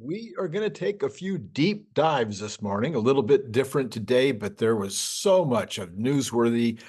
We are going to take a few deep dives this morning, a little bit different today, but there was so much of newsworthy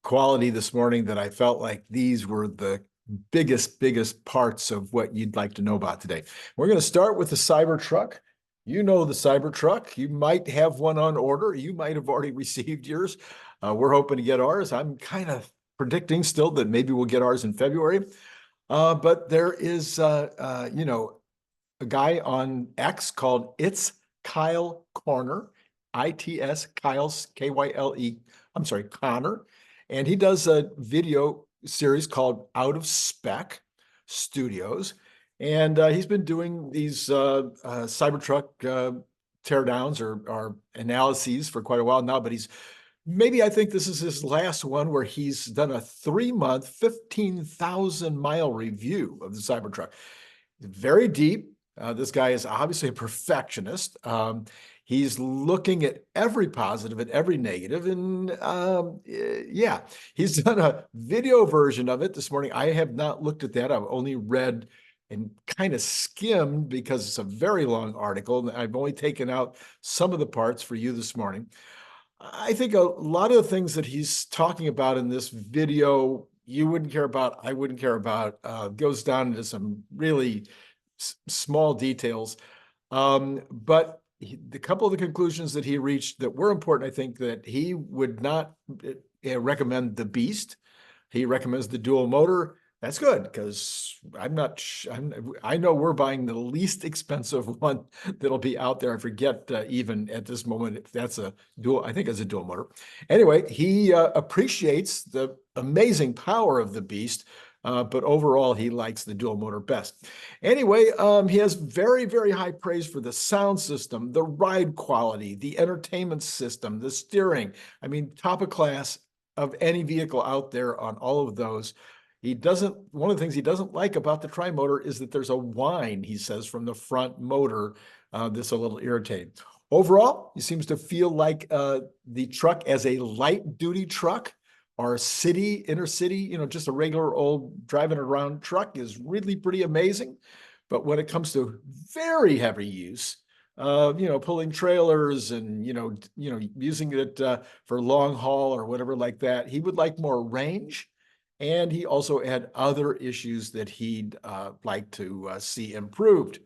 quality this morning that I felt like these were the biggest parts of what you'd like to know about today. We're going to start with the Cybertruck. You know the Cybertruck. You might have one on order. You might have already received yours. We're hoping to get ours. I'm kind of predicting still that maybe we'll get ours in February. But there is, a guy on X called It's Kyle Corner, ITS Kyle KYLE. I'm sorry, Connor, and he does a video series called Out of Spec Studios, and he's been doing these Cybertruck teardowns or analyses for quite a while now. But maybe I think this is his last one where he's done a 3-month, 15,000-mile review of the Cybertruck. Very deep. This guy is obviously a perfectionist. He's looking at every positive and every negative. And yeah, he's done a video version of it this morning. I have not looked at that. I've only read and kind of skimmed because it's a very long article. And I've only taken out some of the parts for you this morning. I think a lot of the things that he's talking about in this video, you wouldn't care about, I wouldn't care about, goes down into some really small details. But the couple of the conclusions that he reached that were important, I think that he would not recommend the Beast. He recommends the dual motor. That's good because I know we're buying the least expensive one that'll be out there. I forget even at this moment if that's a dual, I think it's a dual motor. Anyway, he appreciates the amazing power of the Beast, but overall, he likes the dual motor best. Anyway, he has very high praise for the sound system, the ride quality, the entertainment system, the steering. I mean, top of class of any vehicle out there on all of those. One of the things he doesn't like about the tri-motor is that there's a whine, he says, from the front motor that's a little irritating. Overall, he seems to feel like the truck as a light-duty truck or inner city, just a regular old driving around truck is really pretty amazing. But when it comes to very heavy use, pulling trailers and, using it for long haul or whatever like that, he would like more range. And he also had other issues that he'd like to see improved.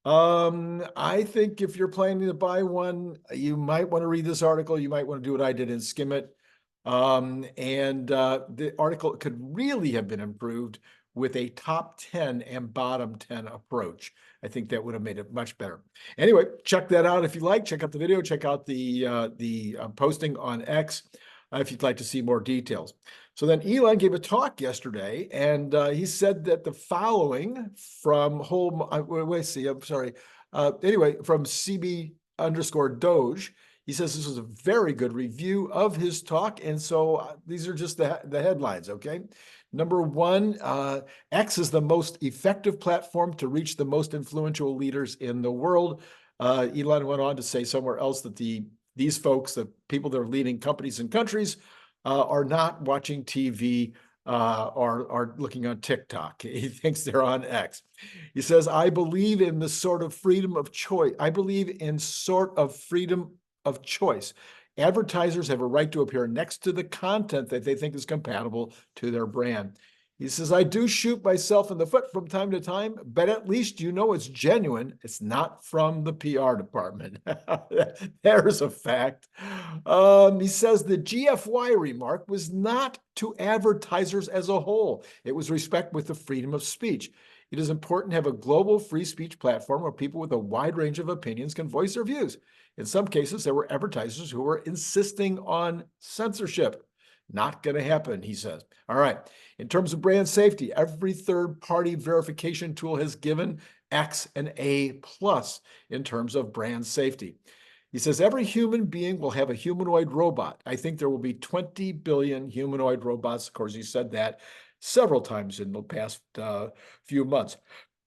I think if you're planning to buy one, you might want to read this article. You might want to do what I did and skim it. The article could really have been improved with a top 10 and bottom 10 approach. I think that would have made it much better. Anyway, check that out if you like. Check out the video. Check out the posting on X if you'd like to see more details. So then Elon gave a talk yesterday, and he said that the following from from CB_Doge. He says this was a very good review of his talk, and so these are just the headlines, okay? Number one, X is the most effective platform to reach the most influential leaders in the world. Elon went on to say somewhere else that these folks, the people that are leading companies and countries, are not watching TV or looking on TikTok. He thinks they're on X. He says, I believe in the sort of freedom of choice. I believe in sort of freedom of choice. Advertisers have a right to appear next to the content that they think is compatible to their brand. He says, I do shoot myself in the foot from time to time, but at least you know it's genuine. It's not from the PR department. There's a fact. He says the GFY remark was not to advertisers as a whole. It was respect with the freedom of speech. It is important to have a global free speech platform where people with a wide range of opinions can voice their views. In some cases, there were advertisers who were insisting on censorship. Not going to happen, he says. All right. In terms of brand safety, every third-party verification tool has given X an A+ in terms of brand safety. He says every human being will have a humanoid robot. I think there will be 20 billion humanoid robots. Of course, he said that several times in the past few months.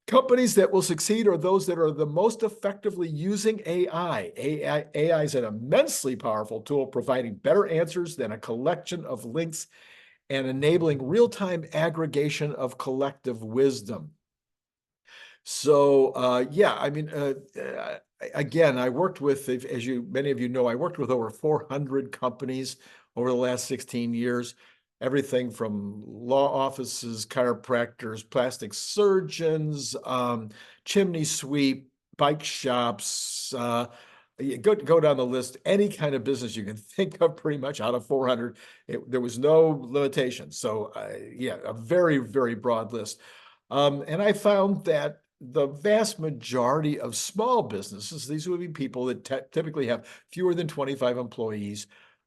Companies that will succeed are those that are the most effectively using AI. AI is an immensely powerful tool, providing better answers than a collection of links and enabling real-time aggregation of collective wisdom. So yeah, I mean, again, I worked with, as many of you know, I worked with over 400 companies over the last 16 years. Everything from law offices, chiropractors, plastic surgeons, chimney sweep, bike shops. Go down the list. Any kind of business you can think of, pretty much out of 400, there was no limitation. So yeah, a very, very broad list. And I found that the vast majority of small businesses, these would be people that typically have fewer than 25 employees,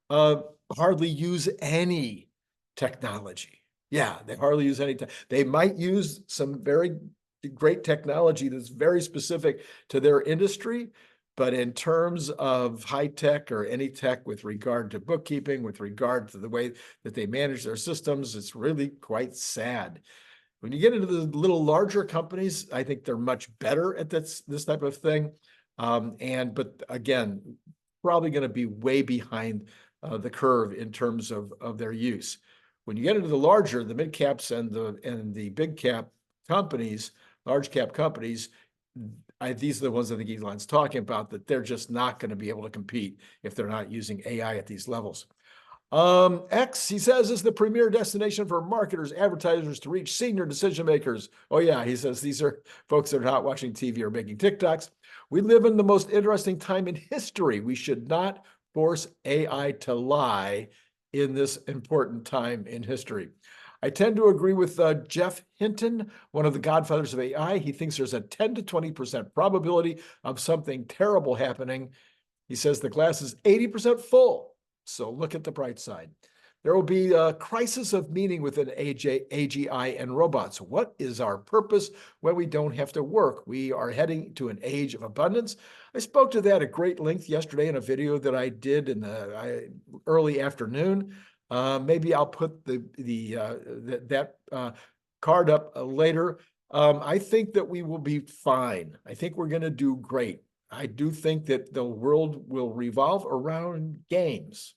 hardly use any technology. Yeah, they hardly use any. They might use some very great technology that's very specific to their industry, but in terms of high tech or any tech with regard to bookkeeping, with regard to the way that they manage their systems, it's really quite sad. When you get into the little larger companies, I think they're much better at this type of thing. But again, probably going to be way behind the curve in terms of their use. When you get into the larger, the mid caps and the big cap companies, large cap companies, these are the ones I think Elon's talking about, that they're just not going to be able to compete if they're not using AI at these levels. X, he says, is the premier destination for marketers, advertisers to reach senior decision makers. Oh yeah, he says these are folks that are not watching TV or making TikToks. We live in the most interesting time in history. We should not force AI to lie in this important time in history. I tend to agree with Geoff Hinton, one of the godfathers of AI. He thinks there's a 10 to 20% probability of something terrible happening. He says the glass is 80% full. So look at the bright side. There will be a crisis of meaning within AGI and robots. What is our purpose when we don't have to work? We are heading to an age of abundance. I spoke to that at great length yesterday in a video that I did in the early afternoon. Maybe I'll put that card up later. I think that we will be fine. I think we're going to do great. I do think that the world will revolve around games.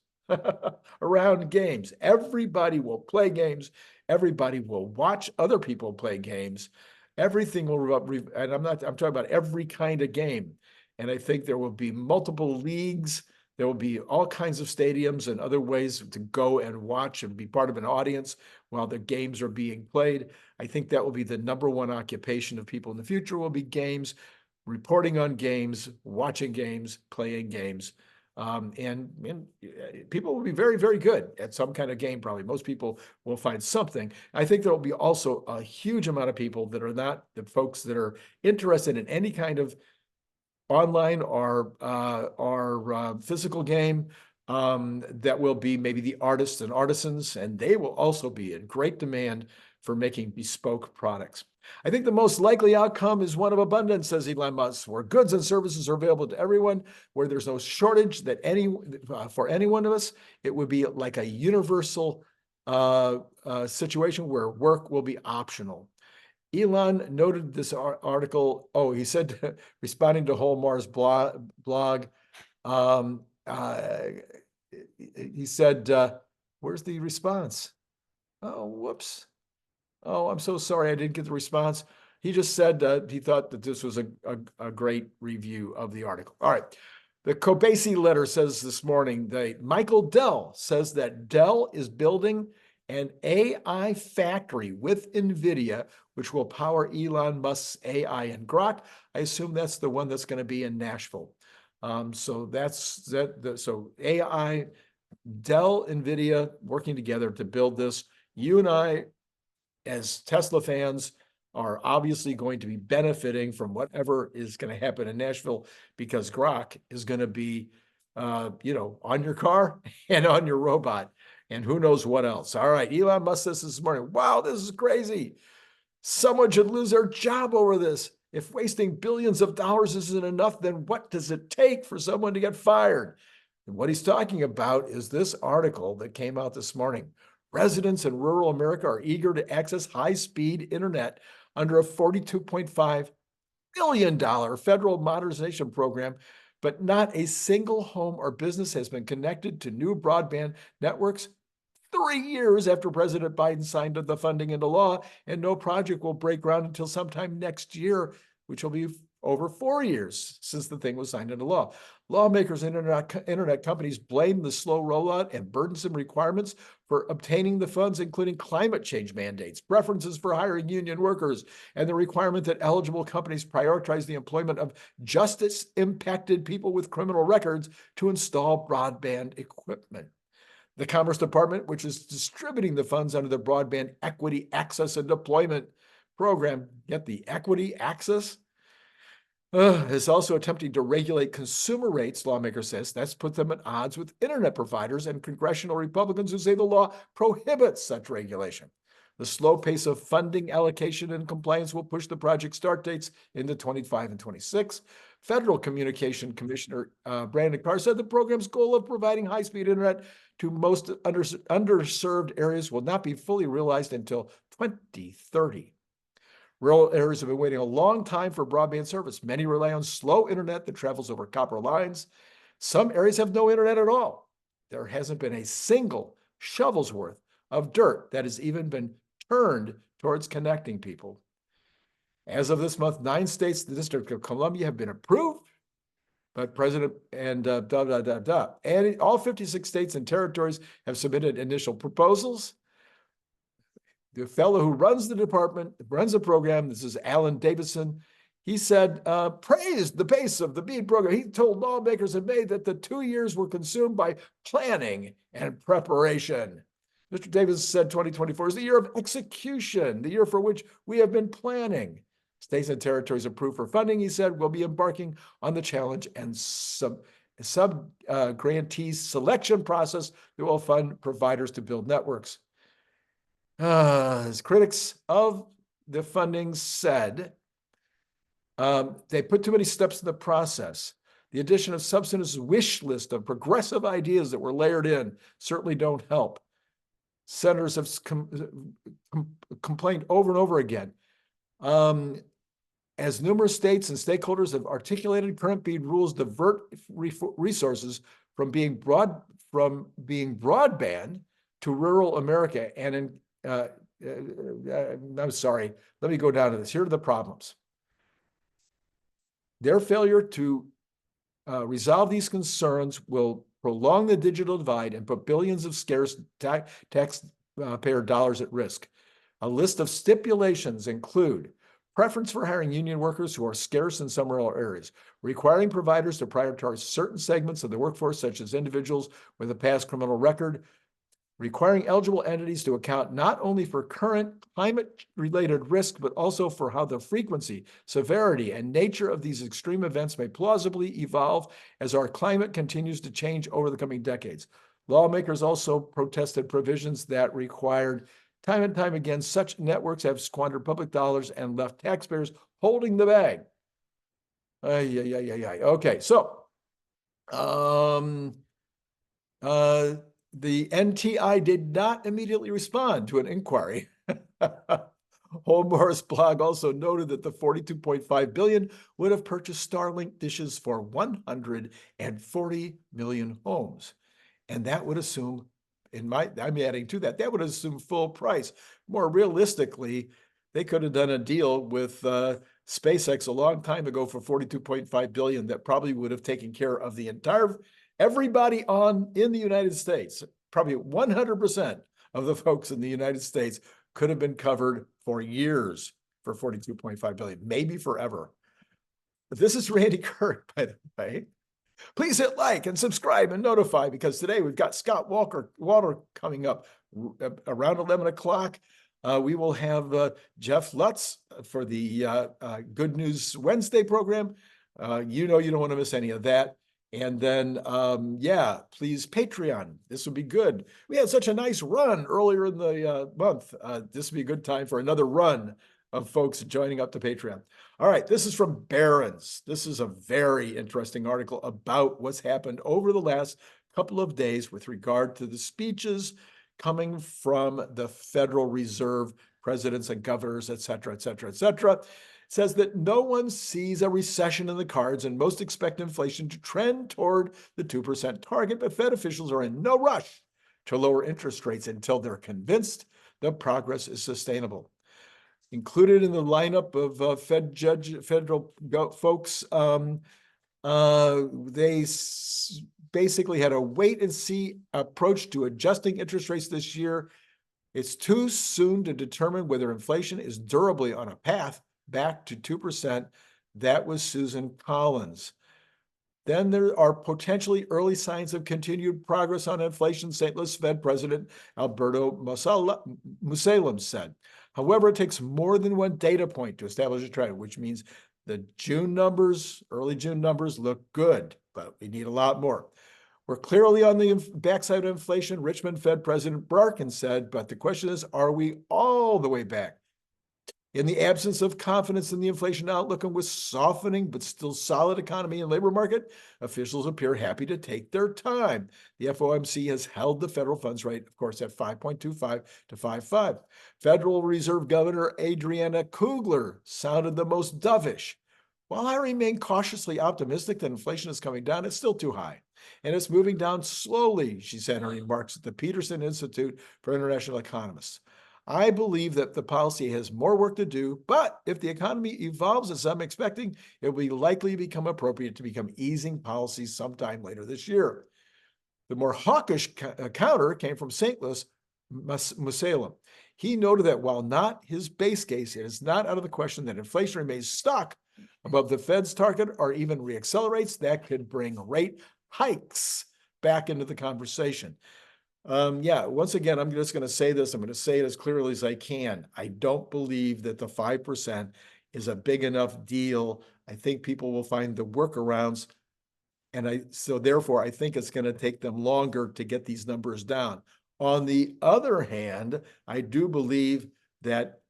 Around games. Everybody will play games. Everybody will watch other people play games. Everything will, and I'm talking about every kind of game. And I think there will be multiple leagues. There will be all kinds of stadiums and other ways to go and watch and be part of an audience while the games are being played. I think that will be the #1 occupation of people in the future, will be games, reporting on games, watching games, playing games. And people will be very, very good at some kind of game, probably. Most people will find something. I think there will be also a huge amount of people that are not the folks that are interested in any kind of online or physical game, that will be maybe the artists and artisans, and they will also be in great demand for making bespoke products. I think the most likely outcome is one of abundance, says Elon Musk, where goods and services are available to everyone, where there's no shortage that for any one of us. It would be like a universal situation where work will be optional. Elon noted this article. Oh, he said, responding to Holmar's blog, he said, where's the response? Oh, whoops. Oh, I'm so sorry. I didn't get the response. He just said he thought that this was a great review of the article. All right. The 𝐶𝐫𝐶 letter says this morning that Michael Dell says that Dell is building an AI factory with NVIDIA, which will power Elon Musk's AI and 𝐓𝐞. I assume that's the one that's going to be in Nashville. So that's that. So AI, Dell, NVIDIA working together to build this. You and I, as Tesla fans, are obviously going to be benefiting from whatever is going to happen in Nashville, because 𝐓𝐞 is going to be, on your car and on your robot, and who knows what else. All right, Elon Musk says this morning, wow, this is crazy. Someone should lose their job over this. If wasting billions of dollars isn't enough, then what does it take for someone to get fired? And what he's talking about is this article that came out this morning. Residents in rural America are eager to access high-speed internet under a $42.5 billion federal modernization program, but not a single home or business has been connected to new broadband networks 3 years after President Biden signed the funding into law, and no project will break ground until sometime next year. which will be over 4 years since the thing was signed into law. Lawmakers and internet companies blame the slow rollout and burdensome requirements for obtaining the funds, including climate change mandates, preferences for hiring union workers, and the requirement that eligible companies prioritize the employment of justice-impacted people with criminal records to install broadband equipment. The Commerce Department, which is distributing the funds under the Broadband Equity Access and Deployment Program, get the equity access, is also attempting to regulate consumer rates, lawmaker says. That's put them at odds with internet providers and congressional Republicans who say the law prohibits such regulation. The slow pace of funding allocation and compliance will push the project start dates into 25 and 26. Federal Communication Commissioner Brandon Carr said the program's goal of providing high-speed internet to most underserved areas will not be fully realized until 2030. Rural areas have been waiting a long time for broadband service. Many rely on slow internet that travels over copper lines. Some areas have no internet at all. There hasn't been a single shovel's worth of dirt that has even been turned towards connecting people. As of this month, 9 states, the District of Columbia, have been approved, but President and And all 56 states and territories have submitted initial proposals. The fellow who runs the department, runs the program, this is Alan Davidson, he said, praised the pace of the BEAD program. He told lawmakers in May that the 2 years were consumed by planning and preparation. Mr. Davis said 2024 is the year of execution, the year for which we have been planning. States and territories approved for funding, he said, will be embarking on the challenge and sub-grantees selection process that will fund providers to build networks. As critics of the funding said, they put too many steps in the process. The addition of substantive wish list of progressive ideas that were layered in certainly don't help. Senators have complained over and over again. As numerous states and stakeholders have articulated, current BEAD rules divert resources from being broadband to rural America. And I'm sorry, let me go down to this. Here are the problems. Their failure to resolve these concerns will prolong the digital divide and put billions of scarce taxpayer dollars at risk. A list of stipulations include preference for hiring union workers who are scarce in some rural areas, requiring providers to prioritize certain segments of the workforce, such as individuals with a past criminal record, requiring eligible entities to account not only for current climate-related risk, but also for how the frequency, severity, and nature of these extreme events may plausibly evolve as our climate continues to change over the coming decades. Lawmakers also protested provisions that required time and time again such networks have squandered public dollars and left taxpayers holding the bag. Okay, so the NTI did not immediately respond to an inquiry. Holmore's blog also noted that the $42.5 billion would have purchased Starlink dishes for 140 million homes. And that would assume, I'm adding to that, that would assume full price. More realistically, they could have done a deal with SpaceX a long time ago for $42.5 billion that probably would have taken care of the entire everybody in the United States. Probably 100% of the folks in the United States could have been covered for years for $42.5 billion, maybe forever. This is Randy Kirk, by the way. Please hit like and subscribe and notify, because today we've got Scott Walter coming up around 11 o'clock. We will have Jeff Lutz for the Good News Wednesday program. You know you don't want to miss any of that. And then, yeah, please, Patreon. This would be good. We had such a nice run earlier in the month. This would be a good time for another run of folks joining up to Patreon. All right, this is from Barron's. This is a very interesting article about what's happened over the last couple of days with regard to the speeches coming from the Federal Reserve presidents and governors, et cetera, et cetera, et cetera. Says that no one sees a recession in the cards and most expect inflation to trend toward the 2% target, but Fed officials are in no rush to lower interest rates until they're convinced the progress is sustainable. included in the lineup of federal folks. They basically had a wait and see approach to adjusting interest rates this year. It's too soon to determine whether inflation is durably on a path back to 2%. That was Susan Collins. Then there are potentially early signs of continued progress on inflation, St. Louis Fed President Alberto Musalem said. However, it takes more than one data point to establish a trend, which means the June numbers, early June numbers look good, but we need a lot more. We're clearly on the backside of inflation, Richmond Fed President Barkin said, but the question is, are we all the way back? In the absence of confidence in the inflation outlook and with softening but still solid economy and labor market, officials appear happy to take their time. The FOMC has held the federal funds rate, of course, at 5.25 to 5.5. Federal Reserve Governor Adriana Kugler sounded the most dovish. While I remain cautiously optimistic that inflation is coming down, it's still too high. And it's moving down slowly, she said in her remarks at the Peterson Institute for International Economists. I believe that the policy has more work to do, but if the economy evolves as I'm expecting, it will be likely become appropriate to become easing policies sometime later this year. The more hawkish counter came from St. Louis Musalem. He noted that while not his base case, it is not out of the question that inflation remains stuck above the Fed's target or even reaccelerates. That could bring rate hikes back into the conversation. Once again, I'm just going to say this. I'm going to say it as clearly as I can. I don't believe that the 5% is a big enough deal. I think people will find the workarounds. So therefore, I think it's going to take them longer to get these numbers down. On the other hand, I do believe that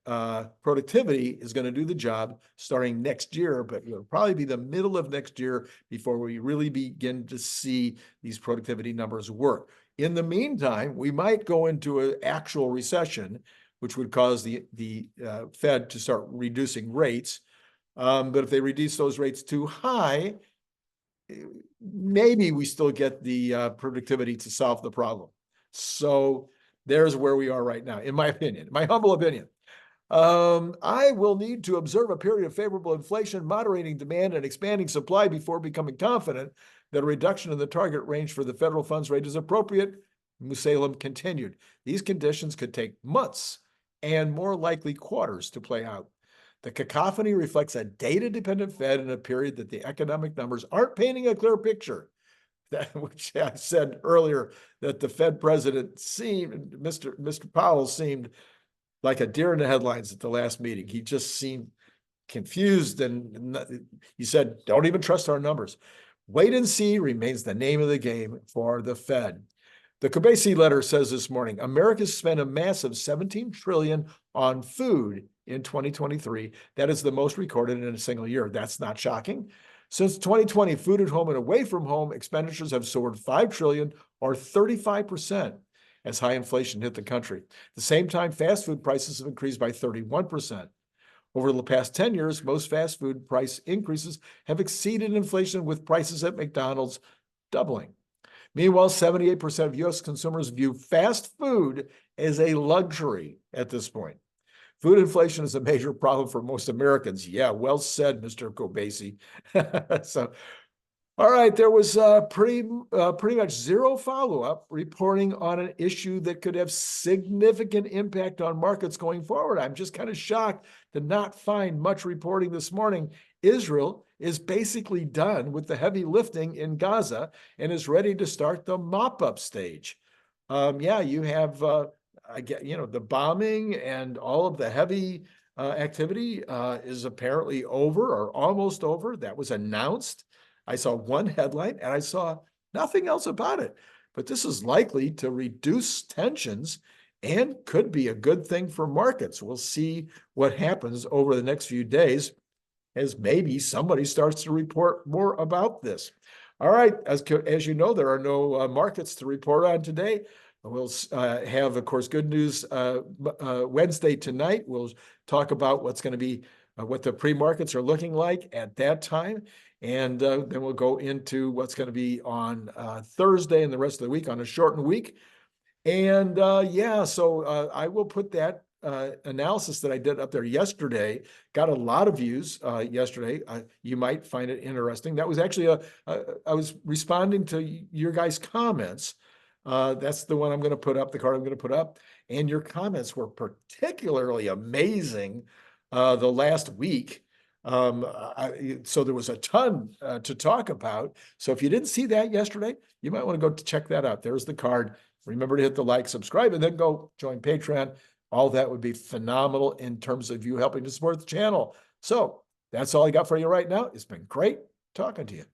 productivity is going to do the job starting next year, but it'll probably be the middle of next year before we really begin to see these productivity numbers work. In the meantime, we might go into an actual recession, which would cause the Fed to start reducing rates. But if they reduce those rates too high, maybe we still get the productivity to solve the problem. So there's where we are right now, in my opinion, my humble opinion. I will need to observe a period of favorable inflation, moderating demand, and expanding supply before becoming confident that a reduction in the target range for the federal funds rate is appropriate, Musalem continued. These conditions could take months and more likely quarters to play out. The cacophony reflects a data-dependent Fed in a period that the economic numbers aren't painting a clear picture. Which I said earlier, that the Fed president seemed, Mr. Powell seemed like a deer in the headlines at the last meeting. He just seemed confused, and he said, don't even trust our numbers. Wait and see remains the name of the game for the Fed. The 𝐂𝐫𝐶 letter says this morning, America spent a massive $17 trillion on food in 2023. That is the most recorded in a single year. That's not shocking. Since 2020, food at home and away from home expenditures have soared $5 trillion or 35% as high inflation hit the country. At the same time, fast food prices have increased by 31%. Over the past 10 years, most fast food price increases have exceeded inflation, with prices at McDonald's doubling. Meanwhile, 78% of U.S. consumers view fast food as a luxury at this point. Food inflation is a major problem for most Americans. Yeah, well said, Mr. 𝐂𝐫𝐶. So, all right, there was pretty much zero follow-up reporting on an issue that could have significant impact on markets going forward. I'm just kind of shocked to not find much reporting this morning. Israel is basically done with the heavy lifting in Gaza and is ready to start the mop-up stage. You have, the bombing and all of the heavy activity is apparently over or almost over. That was announced. I saw one headline and I saw nothing else about it. But this is likely to reduce tensions and could be a good thing for markets. We'll see what happens over the next few days as maybe somebody starts to report more about this. All right, as you know, there are no markets to report on today. We'll have, of course, good news Wednesday tonight. We'll talk about what's going to be, what the pre-markets are looking like at that time. And then we'll go into what's going to be on Thursday and the rest of the week on a shortened week. And so I will put that analysis that I did up there yesterday. Got a lot of views yesterday. You might find it interesting. That was actually I was responding to your guys' comments. That's the one I'm going to put up, the card I'm going to put up. And your comments were particularly amazing the last week. So there was a ton to talk about. So if you didn't see that yesterday, you might want to go check that out. There's the card. Remember to hit the like, subscribe, and then go join Patreon. All that would be phenomenal in terms of you helping to support the channel. So that's all I got for you right now. It's been great talking to you.